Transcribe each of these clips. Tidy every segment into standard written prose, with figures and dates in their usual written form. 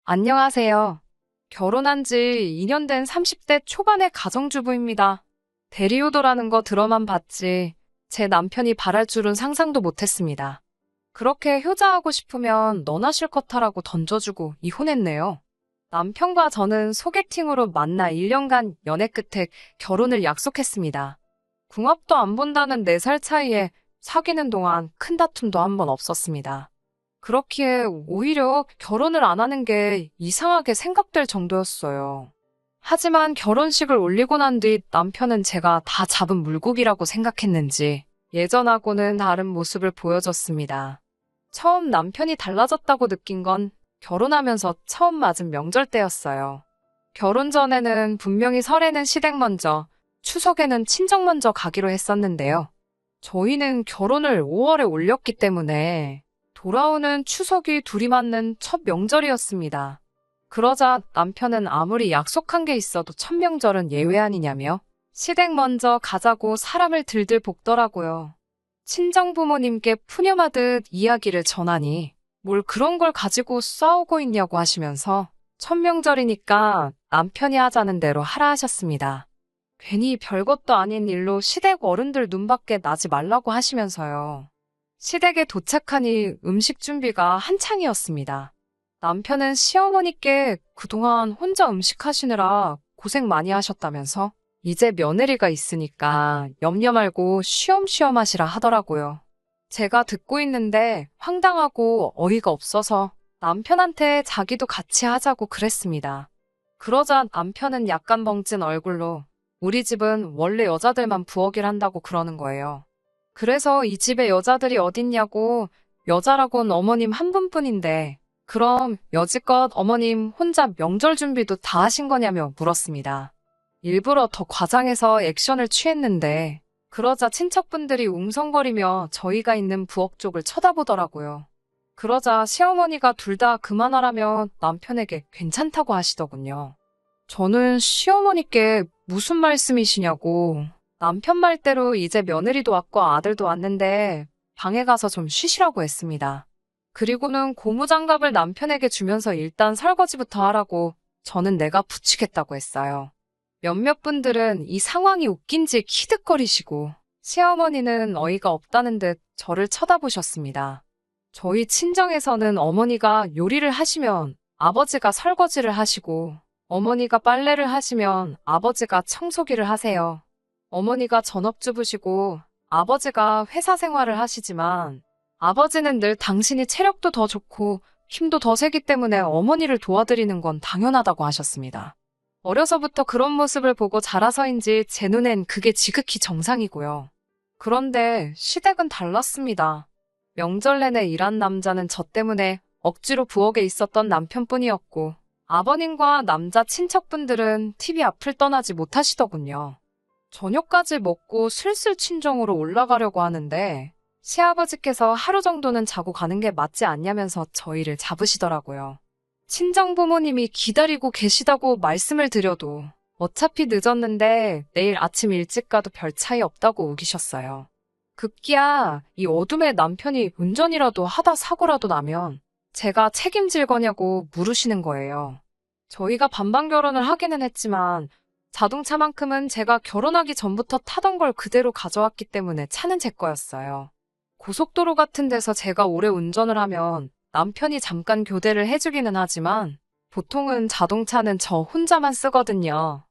안녕하세요. 결혼한 지 2년 된 30대 초반의 가정주부입니다. 대리효도라는 거 들어만 봤지 제 남편이 바랄 줄은 상상도 못했습니다. 그렇게 효자하고 싶으면 너나 실컷 하라고 던져주고 이혼했네요. 남편과 저는 소개팅으로 만나 1년간 연애 끝에 결혼을 약속했습니다. 궁합도 안 본다는 4살 차이에 사귀는 동안 큰 다툼도 한 번 없었습니다. 그렇기에 오히려 결혼을 안 하는 게 이상하게 생각될 정도였어요. 하지만 결혼식을 올리고 난 뒤 남편은 제가 다 잡은 물고기라고 생각했는지 예전하고는 다른 모습을 보여줬습니다. 처음 남편이 달라졌다고 느낀 건 결혼하면서 처음 맞은 명절 때였어요. 결혼 전에는 분명히 설에는 시댁 먼저, 추석에는 친정 먼저 가기로 했었는데요. 저희는 결혼을 5월에 올렸기 때문에 돌아오는 추석이 둘이 맞는 첫 명절이었습니다. 그러자 남편은 아무리 약속한 게 있어도 첫 명절은 예외 아니냐며 시댁 먼저 가자고 사람을 들들 볶더라고요. 친정 부모님께 푸념하듯 이야기를 전하니 뭘 그런 걸 가지고 싸우고 있냐고 하시면서 첫 명절이니까 남편이 하자는 대로 하라 하셨습니다. 괜히 별것도 아닌 일로 시댁 어른들 눈밖에 나지 말라고 하시면서요. 시댁에 도착하니 음식 준비가 한창이었습니다. 남편은 시어머니께 그동안 혼자 음식하시느라 고생 많이 하셨다면서 이제 며느리가 있으니까 염려 말고 쉬엄쉬엄 하시라 하더라고요. 제가 듣고 있는데 황당하고 어이가 없어서 남편한테 자기도 같이 하자고 그랬습니다. 그러자 남편은 약간 벙찐 얼굴로 우리 집은 원래 여자들만 부엌일 한다고 그러는 거예요. 그래서 이 집에 여자들이 어딨냐고 여자라곤 어머님 한 분뿐인데 그럼 여지껏 어머님 혼자 명절 준비도 다 하신 거냐며 물었습니다. 일부러 더 과장해서 액션을 취했는데 그러자 친척분들이 웅성거리며 저희가 있는 부엌 쪽을 쳐다보더라고요. 그러자 시어머니가 둘 다 그만하라며 남편에게 괜찮다고 하시더군요. 저는 시어머니께 무슨 말씀이시냐고 남편 말대로 이제 며느리도 왔고 아들도 왔는데 방에 가서 좀 쉬시라고 했습니다. 그리고는 고무장갑을 남편에게 주면서 일단 설거지부터 하라고 저는 내가 붙이겠다고 했어요. 몇몇 분들은 이 상황이 웃긴지 키득거리시고 시어머니는 어이가 없다는 듯 저를 쳐다보셨습니다. 저희 친정에서는 어머니가 요리를 하시면 아버지가 설거지를 하시고 어머니가 빨래를 하시면 아버지가 청소기를 하세요. 어머니가 전업주부시고 아버지가 회사 생활을 하시지만 아버지는 늘 당신이 체력도 더 좋고 힘도 더 세기 때문에 어머니를 도와드리는 건 당연하다고 하셨습니다. 어려서부터 그런 모습을 보고 자라서인지 제 눈엔 그게 지극히 정상이고요. 그런데 시댁은 달랐습니다. 명절 내내 일한 남자는 저 때문에 억지로 부엌에 있었던 남편뿐이었고 아버님과 남자 친척분들은 TV 앞을 떠나지 못하시더군요. 저녁까지 먹고 슬슬 친정으로 올라가려고 하는데 시아버지께서 하루 정도는 자고 가는 게 맞지 않냐면서 저희를 잡으시더라고요. 친정 부모님이 기다리고 계시다고 말씀을 드려도 어차피 늦었는데 내일 아침 일찍 가도 별 차이 없다고 우기셨어요. 급기야 이 어둠에 남편이 운전이라도 하다 사고라도 나면 제가 책임질 거냐고 물으시는 거예요. 저희가 반반 결혼을 하기는 했지만 자동차만큼은 제가 결혼하기 전부터 타던 걸 그대로 가져왔기 때문에 차는 제 거였어요. 고속도로 같은 데서 제가 오래 운전을 하면 남편이 잠깐 교대를 해주기는 하지만 보통은 자동차는 저 혼자만 쓰거든요.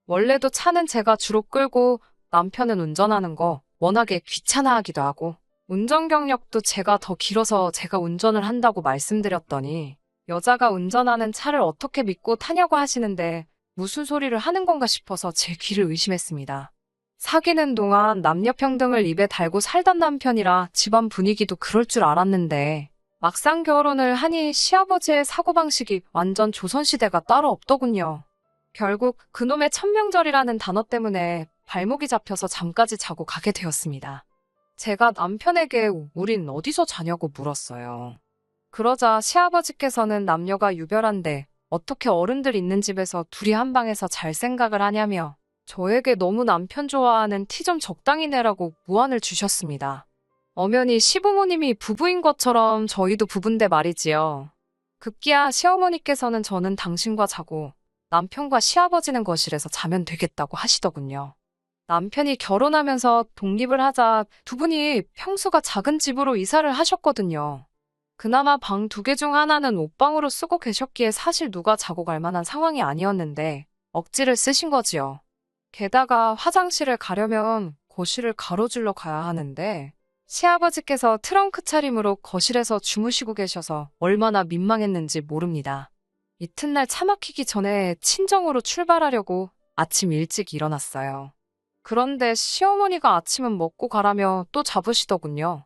원래도 차는 제가 주로 끌고 남편은 운전하는 거 워낙에 귀찮아하기도 하고 운전 경력도 제가 더 길어서 제가 운전을 한다고 말씀드렸더니 여자가 운전하는 차를 어떻게 믿고 타냐고 하시는데 무슨 소리를 하는 건가 싶어서 제 귀를 의심했습니다. 사귀는 동안 남녀평등을 입에 달고 살던 남편이라 집안 분위기도 그럴 줄 알았는데 막상 결혼을 하니 시아버지의 사고방식이 완전 조선시대가 따로 없더군요. 결국 그놈의 천명절이라는 단어 때문에 발목이 잡혀서 잠까지 자고 가게 되었습니다. 제가 남편에게 우린 어디서 자냐고 물었어요. 그러자 시아버지께서는 남녀가 유별한데 어떻게 어른들 있는 집에서 둘이 한 방에서 잘 생각을 하냐며 저에게 너무 남편 좋아하는 티 좀 적당히 내라고 무안을 주셨습니다. 엄연히 시부모님이 부부인 것처럼 저희도 부부인데 말이지요. 급기야 시어머니께서는 저는 당신과 자고 남편과 시아버지는 거실에서 자면 되겠다고 하시더군요. 남편이 결혼하면서 독립을 하자 두 분이 평수가 작은 집으로 이사를 하셨거든요. 그나마 방 두 개 중 하나는 옷방으로 쓰고 계셨기에 사실 누가 자고 갈 만한 상황이 아니었는데 억지를 쓰신 거지요. 게다가 화장실을 가려면 거실을 가로질러 가야 하는데 시아버지께서 트렁크 차림으로 거실에서 주무시고 계셔서 얼마나 민망했는지 모릅니다. 이튿날 차 막히기 전에 친정으로 출발하려고 아침 일찍 일어났어요. 그런데 시어머니가 아침은 먹고 가라며 또 잡으시더군요.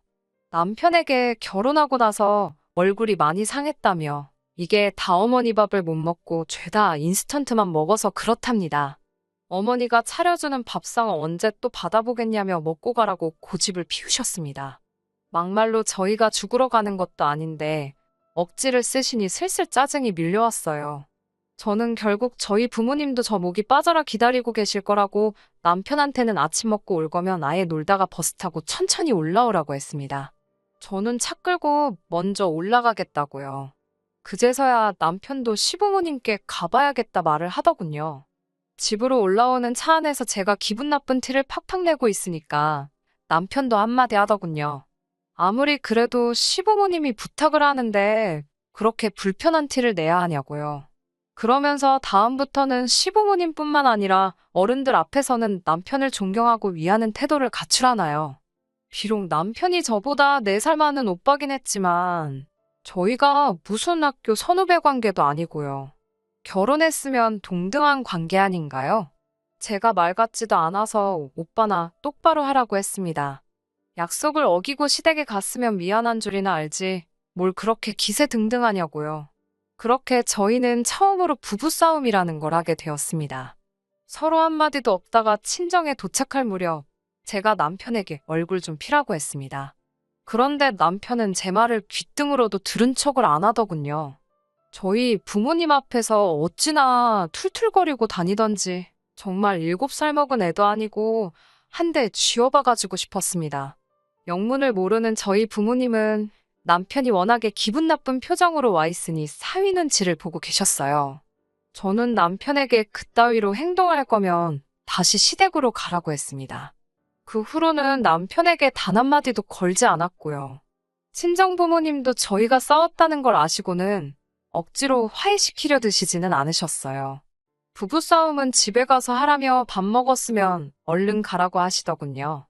남편에게 결혼하고 나서 얼굴이 많이 상했다며 이게 다 어머니 밥을 못 먹고 죄다 인스턴트만 먹어서 그렇답니다. 어머니가 차려주는 밥상 언제 또 받아보겠냐며 먹고 가라고 고집을 피우셨습니다. 막말로 저희가 죽으러 가는 것도 아닌데 억지를 쓰시니 슬슬 짜증이 밀려왔어요. 저는 결국 저희 부모님도 저 목이 빠져라 기다리고 계실 거라고 남편한테는 아침 먹고 올 거면 아예 놀다가 버스 타고 천천히 올라오라고 했습니다. 저는 차 끌고 먼저 올라가겠다고요. 그제서야 남편도 시부모님께 가봐야겠다 말을 하더군요. 집으로 올라오는 차 안에서 제가 기분 나쁜 티를 팍팍 내고 있으니까 남편도 한마디 하더군요. 아무리 그래도 시부모님이 부탁을 하는데 그렇게 불편한 티를 내야 하냐고요. 그러면서 다음부터는 시부모님뿐만 아니라 어른들 앞에서는 남편을 존경하고 위하는 태도를 갖추라나요. 비록 남편이 저보다 4살 많은 오빠긴 했지만 저희가 무슨 학교 선후배 관계도 아니고요. 결혼했으면 동등한 관계 아닌가요? 제가 말 같지도 않아서 오빠나 똑바로 하라고 했습니다. 약속을 어기고 시댁에 갔으면 미안한 줄이나 알지 뭘 그렇게 기세등등하냐고요. 그렇게 저희는 처음으로 부부싸움이라는 걸 하게 되었습니다. 서로 한마디도 없다가 친정에 도착할 무렵 제가 남편에게 얼굴 좀 피라고 했습니다. 그런데 남편은 제 말을 귓등으로도 들은 척을 안 하더군요. 저희 부모님 앞에서 어찌나 툴툴거리고 다니던지 정말 7살 먹은 애도 아니고 한 대 쥐어봐가지고 싶었습니다. 영문을 모르는 저희 부모님은 남편이 워낙에 기분 나쁜 표정으로 와 있으니 사위 눈치를 보고 계셨어요. 저는 남편에게 그따위로 행동할 거면 다시 시댁으로 가라고 했습니다. 그 후로는 남편에게 단 한마디도 걸지 않았고요. 친정 부모님도 저희가 싸웠다는 걸 아시고는 억지로 화해시키려 드시지는 않으셨어요. 부부싸움은 집에 가서 하라며 밥 먹었으면 얼른 가라고 하시더군요.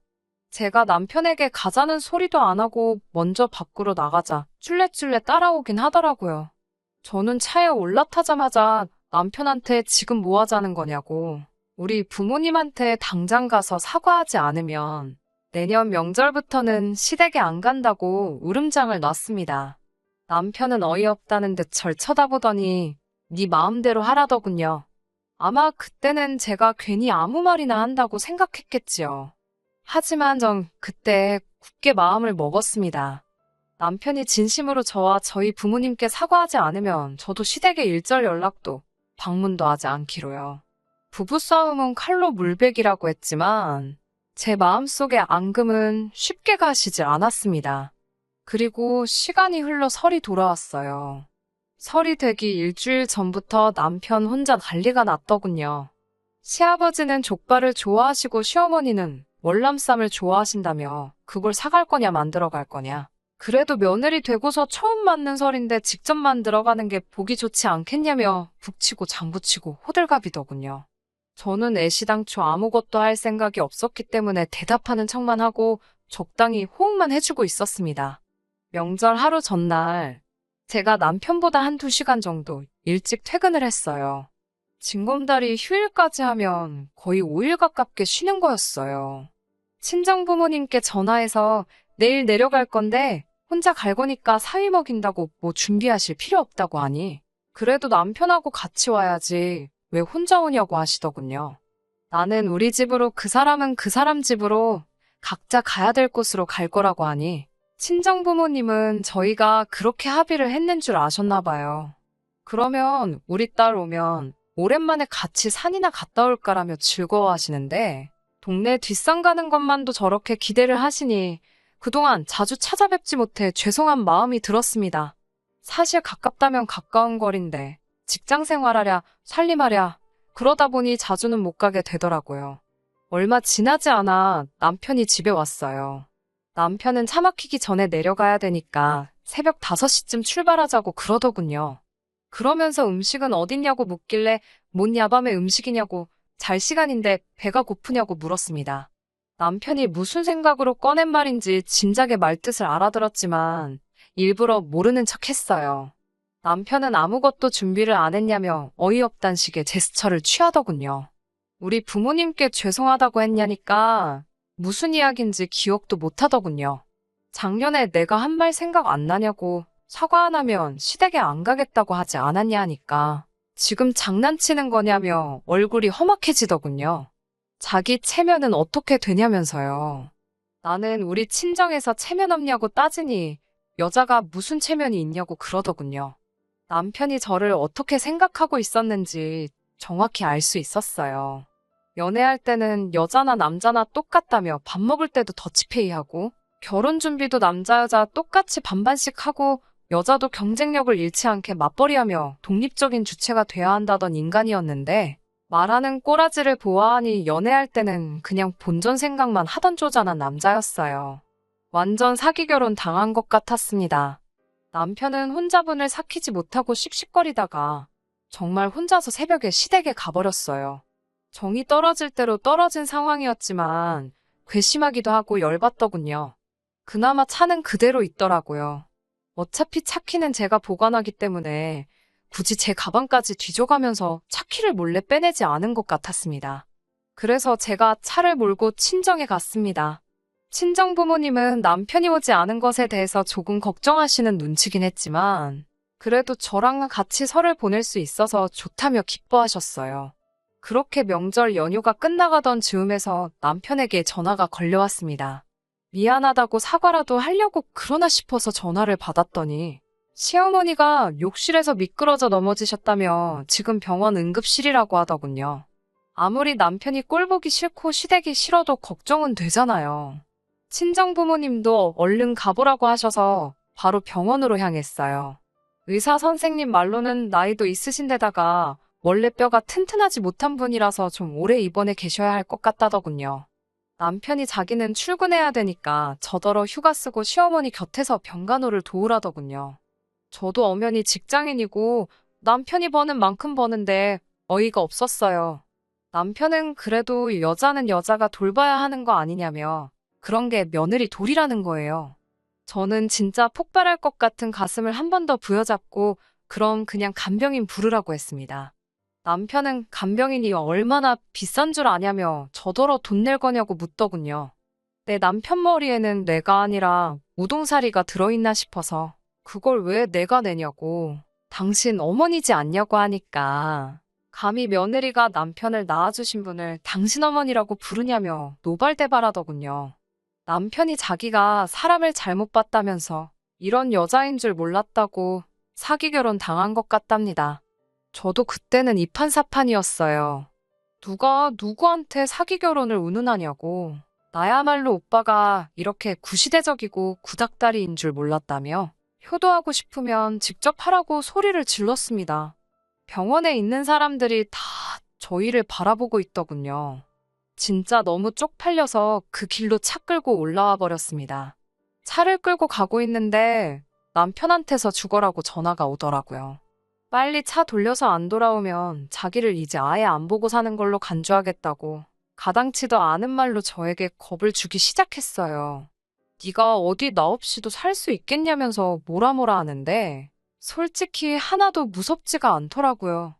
제가 남편에게 가자는 소리도 안 하고 먼저 밖으로 나가자 쫄래쫄래 따라오긴 하더라고요. 저는 차에 올라타자마자 남편한테 지금 뭐 하자는 거냐고 우리 부모님한테 당장 가서 사과하지 않으면 내년 명절부터는 시댁에 안 간다고 울음장을 놨습니다. 남편은 어이없다는 듯 절 쳐다보더니 네 마음대로 하라더군요. 아마 그때는 제가 괜히 아무 말이나 한다고 생각했겠지요. 하지만 전 그때 굳게 마음을 먹었습니다. 남편이 진심으로 저와 저희 부모님께 사과하지 않으면 저도 시댁에 일절 연락도 방문도 하지 않기로요. 부부싸움은 칼로 물베기라고 했지만 제 마음속의 앙금은 쉽게 가시지 않았습니다. 그리고 시간이 흘러 설이 돌아왔어요. 설이 되기 일주일 전부터 남편 혼자 난리가 났더군요. 시아버지는 족발을 좋아하시고 시어머니는 월남쌈을 좋아하신다며 그걸 사갈 거냐 만들어 갈 거냐. 그래도 며느리 되고서 처음 맞는 설인데 직접 만들어가는 게 보기 좋지 않겠냐며 북치고 장구치고 호들갑이더군요. 저는 애시당초 아무것도 할 생각이 없었기 때문에 대답하는 척만 하고 적당히 호응만 해주고 있었습니다. 명절 하루 전날 제가 남편보다 한두 시간 정도 일찍 퇴근을 했어요. 징검다리 휴일까지 하면 거의 5일 가깝게 쉬는 거였어요. 친정 부모님께 전화해서 내일 내려갈 건데 혼자 갈 거니까 사위 먹인다고 뭐 준비하실 필요 없다고 하니 그래도 남편하고 같이 와야지 왜 혼자 오냐고 하시더군요. 나는 우리 집으로 그 사람은 그 사람 집으로 각자 가야 될 곳으로 갈 거라고 하니 친정 부모님은 저희가 그렇게 합의를 했는 줄 아셨나 봐요. 그러면 우리 딸 오면 오랜만에 같이 산이나 갔다 올까라며 즐거워하시는데 동네 뒷산 가는 것만도 저렇게 기대를 하시니 그동안 자주 찾아뵙지 못해 죄송한 마음이 들었습니다. 사실 가깝다면 가까운 거리인데 직장 생활하랴 살림하랴 그러다 보니 자주는 못 가게 되더라고요. 얼마 지나지 않아 남편이 집에 왔어요. 남편은 차 막히기 전에 내려가야 되니까 새벽 5시쯤 출발하자고 그러더군요. 그러면서 음식은 어딨냐고 묻길래 뭔 야밤에 음식이냐고 잘 시간인데 배가 고프냐고 물었습니다. 남편이 무슨 생각으로 꺼낸 말인지 진작에 말뜻을 알아들었지만 일부러 모르는 척 했어요. 남편은 아무것도 준비를 안 했냐며 어이없단 식의 제스처를 취하더군요. 우리 부모님께 죄송하다고 했냐니까 무슨 이야기인지 기억도 못 하더군요. 작년에 내가 한 말 생각 안 나냐고 사과 안 하면 시댁에 안 가겠다고 하지 않았냐 하니까 지금 장난치는 거냐며 얼굴이 험악해지더군요. 자기 체면은 어떻게 되냐면서요. 나는 우리 친정에서 체면 없냐고 따지니 여자가 무슨 체면이 있냐고 그러더군요. 남편이 저를 어떻게 생각하고 있었는지 정확히 알 수 있었어요. 연애할 때는 여자나 남자나 똑같다며 밥 먹을 때도 더치페이하고 결혼 준비도 남자 여자 똑같이 반반씩 하고 여자도 경쟁력을 잃지 않게 맞벌이하며 독립적인 주체가 돼야 한다던 인간이었는데 말하는 꼬라지를 보아하니 연애할 때는 그냥 본전 생각만 하던 쪼잔한 남자였어요. 완전 사기 결혼 당한 것 같았습니다. 남편은 혼자분을 삭히지 못하고 씩씩거리다가 정말 혼자서 새벽에 시댁에 가버렸어요. 정이 떨어질 대로 떨어진 상황이었지만 괘씸하기도 하고 열받더군요. 그나마 차는 그대로 있더라고요. 어차피 차키는 제가 보관하기 때문에 굳이 제 가방까지 뒤져가면서 차키를 몰래 빼내지 않은 것 같았습니다. 그래서 제가 차를 몰고 친정에 갔습니다. 친정 부모님은 남편이 오지 않은 것에 대해서 조금 걱정하시는 눈치긴 했지만 그래도 저랑 같이 설을 보낼 수 있어서 좋다며 기뻐하셨어요. 그렇게 명절 연휴가 끝나가던 즈음에서 남편에게 전화가 걸려왔습니다. 미안하다고 사과라도 하려고 그러나 싶어서 전화를 받았더니 시어머니가 욕실에서 미끄러져 넘어지셨다며 지금 병원 응급실이라고 하더군요. 아무리 남편이 꼴보기 싫고 시댁이 싫어도 걱정은 되잖아요. 친정 부모님도 얼른 가보라고 하셔서 바로 병원으로 향했어요. 의사 선생님 말로는 나이도 있으신데다가 원래 뼈가 튼튼하지 못한 분이라서 좀 오래 입원해 계셔야 할 것 같다더군요. 남편이 자기는 출근해야 되니까 저더러 휴가 쓰고 시어머니 곁에서 병간호를 도우라더군요. 저도 엄연히 직장인이고 남편이 버는 만큼 버는데 어이가 없었어요. 남편은 그래도 여자는 여자가 돌봐야 하는 거 아니냐며 그런 게 며느리 도리라는 거예요. 저는 진짜 폭발할 것 같은 가슴을 한 번 더 부여잡고 그럼 그냥 간병인 부르라고 했습니다. 남편은 간병인이 얼마나 비싼 줄 아냐며 저더러 돈 낼 거냐고 묻더군요. 내 남편 머리에는 뇌가 아니라 우동사리가 들어있나 싶어서 그걸 왜 내가 내냐고 당신 어머니지 않냐고 하니까 감히 며느리가 남편을 낳아주신 분을 당신 어머니라고 부르냐며 노발대발하더군요. 남편이 자기가 사람을 잘못 봤다면서 이런 여자인 줄 몰랐다고 사기 결혼 당한 것 같답니다. 저도 그때는 이판사판이었어요. 누가 누구한테 사기 결혼을 운운하냐고. 나야말로 오빠가 이렇게 구시대적이고 구닥다리인 줄 몰랐다며 효도하고 싶으면 직접 하라고 소리를 질렀습니다. 병원에 있는 사람들이 다 저희를 바라보고 있더군요. 진짜 너무 쪽팔려서 그 길로 차 끌고 올라와 버렸습니다. 차를 끌고 가고 있는데 남편한테서 죽어라고 전화가 오더라고요. 빨리 차 돌려서 안 돌아오면 자기를 이제 아예 안 보고 사는 걸로 간주하겠다고 가당치도 않은 말로 저에게 겁을 주기 시작했어요. 네가 어디 나 없이도 살 수 있겠냐면서 뭐라 하는데 솔직히 하나도 무섭지가 않더라고요.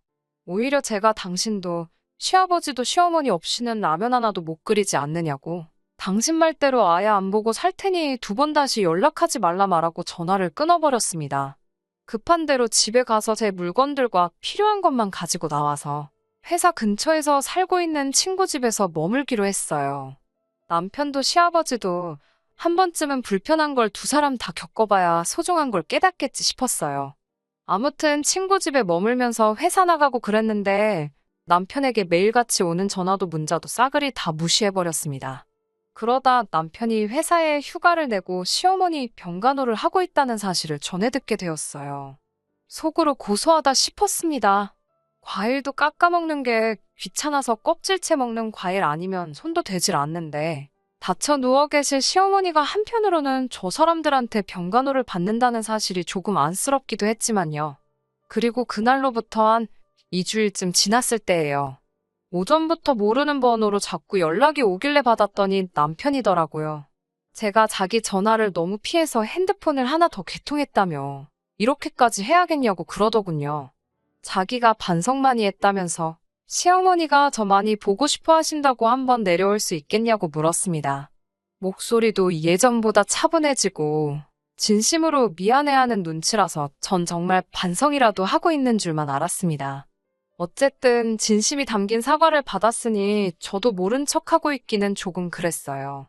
오히려 제가 당신도 시아버지도 시어머니 없이는 라면 하나도 못 끓이지 않느냐고 당신 말대로 아예 안 보고 살 테니 2번 다시 연락하지 말라 말하고 전화를 끊어버렸습니다. 급한 대로 집에 가서 제 물건들과 필요한 것만 가지고 나와서 회사 근처에서 살고 있는 친구 집에서 머물기로 했어요. 남편도 시아버지도 한 번쯤은 불편한 걸 2사람 다 겪어봐야 소중한 걸 깨닫겠지 싶었어요. 아무튼 친구 집에 머물면서 회사 나가고 그랬는데 남편에게 매일같이 오는 전화도 문자도 싸그리 다 무시해버렸습니다. 그러다 남편이 회사에 휴가를 내고 시어머니 병간호를 하고 있다는 사실을 전해 듣게 되었어요. 속으로 고소하다 싶었습니다. 과일도 깎아먹는 게 귀찮아서 껍질째 먹는 과일 아니면 손도 대질 않는데 다쳐 누워 계실 시어머니가 한편으로는 저 사람들한테 병간호를 받는다는 사실이 조금 안쓰럽기도 했지만요. 그리고 그날로부터 한 2주일쯤 지났을 때예요. 오전부터 모르는 번호로 자꾸 연락이 오길래 받았더니 남편이더라고요. 제가 자기 전화를 너무 피해서 핸드폰을 하나 더 개통했다며 이렇게까지 해야겠냐고 그러더군요. 자기가 반성 많이 했다면서 시어머니가 저 많이 보고 싶어 하신다고 한번 내려올 수 있겠냐고 물었습니다. 목소리도 예전보다 차분해지고 진심으로 미안해하는 눈치라서 전 정말 반성이라도 하고 있는 줄만 알았습니다. 어쨌든 진심이 담긴 사과를 받았으니 저도 모른 척하고 있기는 조금 그랬어요.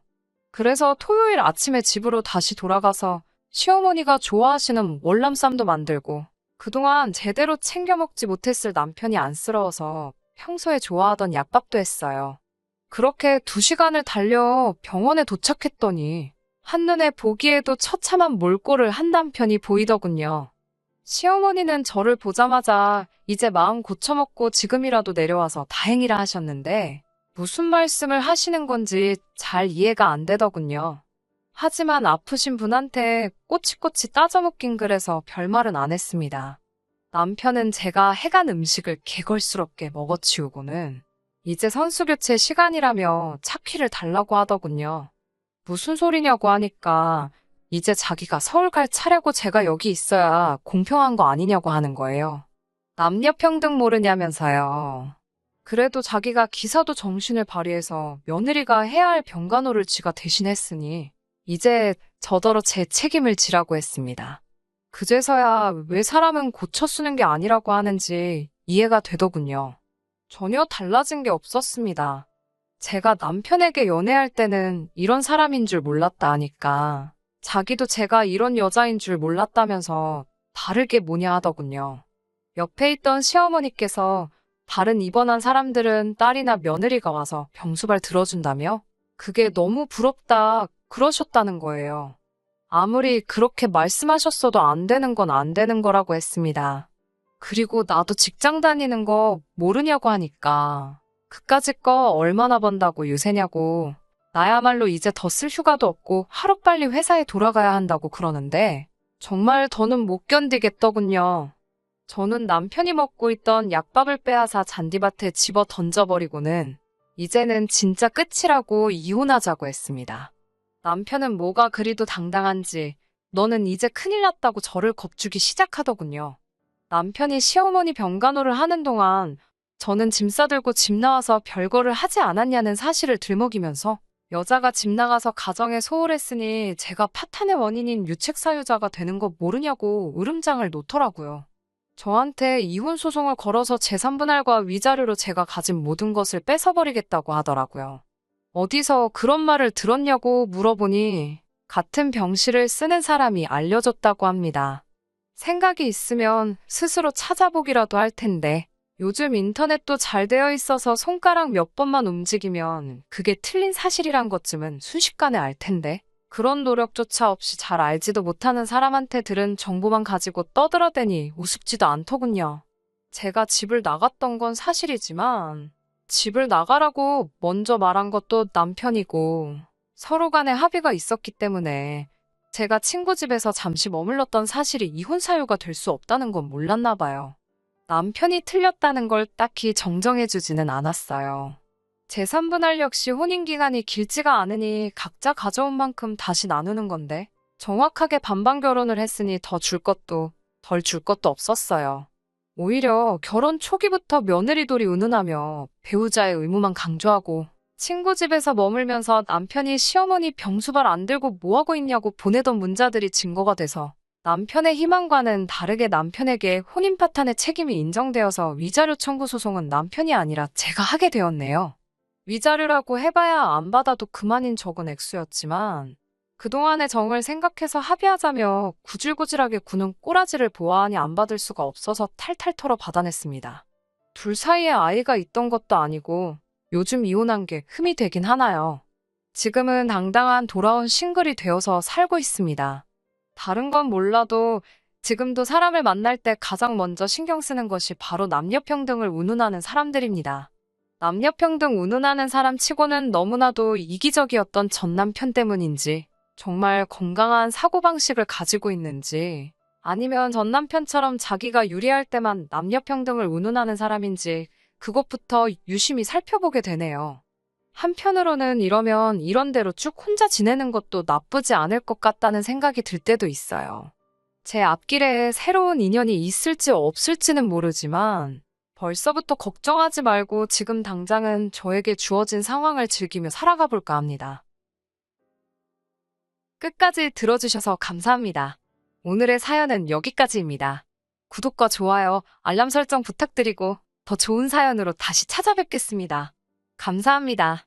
그래서 토요일 아침에 집으로 다시 돌아가서 시어머니가 좋아하시는 월남쌈도 만들고 그동안 제대로 챙겨 먹지 못했을 남편이 안쓰러워서 평소에 좋아하던 약밥도 했어요. 그렇게 2시간을 달려 병원에 도착했더니 한눈에 보기에도 처참한 몰골을 한 남편이 보이더군요. 시어머니는 저를 보자마자 이제 마음 고쳐먹고 지금이라도 내려와서 다행이라 하셨는데 무슨 말씀을 하시는 건지 잘 이해가 안 되더군요. 하지만 아프신 분한테 꼬치꼬치 따져먹긴 그래서 별말은 안 했습니다. 남편은 제가 해간 음식을 개걸스럽게 먹어치우고는 이제 선수교체 시간이라며 차키를 달라고 하더군요. 무슨 소리냐고 하니까 이제 자기가 서울 갈 차례고 제가 여기 있어야 공평한 거 아니냐고 하는 거예요. 남녀평등 모르냐면서요. 그래도 자기가 기사도 정신을 발휘해서 며느리가 해야 할 병간호를 지가 대신했으니 이제 저더러 제 책임을 지라고 했습니다. 그제서야 왜 사람은 고쳐 쓰는 게 아니라고 하는지 이해가 되더군요. 전혀 달라진 게 없었습니다. 제가 남편에게 연애할 때는 이런 사람인 줄 몰랐다 하니까 자기도 제가 이런 여자인 줄 몰랐다면서 다르게 뭐냐 하더군요. 옆에 있던 시어머니께서 다른 입원한 사람들은 딸이나 며느리가 와서 병수발 들어준다며 그게 너무 부럽다 그러셨다는 거예요. 아무리 그렇게 말씀하셨어도 안 되는 건 안 되는 거라고 했습니다. 그리고 나도 직장 다니는 거 모르냐고 하니까 그까짓 거 얼마나 번다고 유세냐고 나야말로 이제 더 쓸 휴가도 없고 하루빨리 회사에 돌아가야 한다고 그러는데 정말 더는 못 견디겠더군요. 저는 남편이 먹고 있던 약밥을 빼앗아 잔디밭에 집어 던져버리고는 이제는 진짜 끝이라고 이혼하자고 했습니다. 남편은 뭐가 그리도 당당한지 너는 이제 큰일 났다고 저를 겁주기 시작하더군요. 남편이 시어머니 병간호를 하는 동안 저는 짐 싸들고 집 나와서 별거를 하지 않았냐는 사실을 들먹이면서 여자가 집 나가서 가정에 소홀했으니 제가 파탄의 원인인 유책사유자가 되는 거 모르냐고 으름장을 놓더라고요. 저한테 이혼 소송을 걸어서 재산분할과 위자료로 제가 가진 모든 것을 뺏어버리겠다고 하더라고요. 어디서 그런 말을 들었냐고 물어보니 같은 병실을 쓰는 사람이 알려줬다고 합니다. 생각이 있으면 스스로 찾아보기라도 할 텐데 요즘 인터넷도 잘 되어 있어서 손가락 몇 번만 움직이면 그게 틀린 사실이란 것쯤은 순식간에 알 텐데 그런 노력조차 없이 잘 알지도 못하는 사람한테 들은 정보만 가지고 떠들어대니 우습지도 않더군요. 제가 집을 나갔던 건 사실이지만 집을 나가라고 먼저 말한 것도 남편이고 서로 간에 합의가 있었기 때문에 제가 친구 집에서 잠시 머물렀던 사실이 이혼 사유가 될 수 없다는 건 몰랐나 봐요. 남편이 틀렸다는 걸 딱히 정정해주지는 않았어요. 재산분할 역시 혼인기간이 길지가 않으니 각자 가져온 만큼 다시 나누는 건데 정확하게 반반 결혼을 했으니 더 줄 것도 덜 줄 것도 없었어요. 오히려 결혼 초기부터 며느리돌이 운운하며 배우자의 의무만 강조하고 친구 집에서 머물면서 남편이 시어머니 병수발 안 들고 뭐하고 있냐고 보내던 문자들이 증거가 돼서 남편의 희망과는 다르게 남편에게 혼인 파탄의 책임이 인정되어서 위자료 청구 소송은 남편이 아니라 제가 하게 되었네요. 위자료라고 해봐야 안 받아도 그만인 적은 액수였지만 그동안의 정을 생각해서 합의하자며 구질구질하게 구는 꼬라지를 보아하니 안 받을 수가 없어서 탈탈 털어 받아냈습니다. 둘 사이에 아이가 있던 것도 아니고 요즘 이혼한 게 흠이 되긴 하나요. 지금은 당당한 돌아온 싱글이 되어서 살고 있습니다. 다른 건 몰라도 지금도 사람을 만날 때 가장 먼저 신경 쓰는 것이 바로 남녀평등을 운운하는 사람들입니다. 남녀평등 운운하는 사람 치고는 너무나도 이기적이었던 전 남편 때문인지, 정말 건강한 사고방식을 가지고 있는지, 아니면 전 남편처럼 자기가 유리할 때만 남녀평등을 운운하는 사람인지, 그것부터 유심히 살펴보게 되네요. 한편으로는 이러면 이런 대로 쭉 혼자 지내는 것도 나쁘지 않을 것 같다는 생각이 들 때도 있어요. 제 앞길에 새로운 인연이 있을지 없을지는 모르지만 벌써부터 걱정하지 말고 지금 당장은 저에게 주어진 상황을 즐기며 살아가 볼까 합니다. 끝까지 들어주셔서 감사합니다. 오늘의 사연은 여기까지입니다. 구독과 좋아요, 알람 설정 부탁드리고 더 좋은 사연으로 다시 찾아뵙겠습니다. 감사합니다.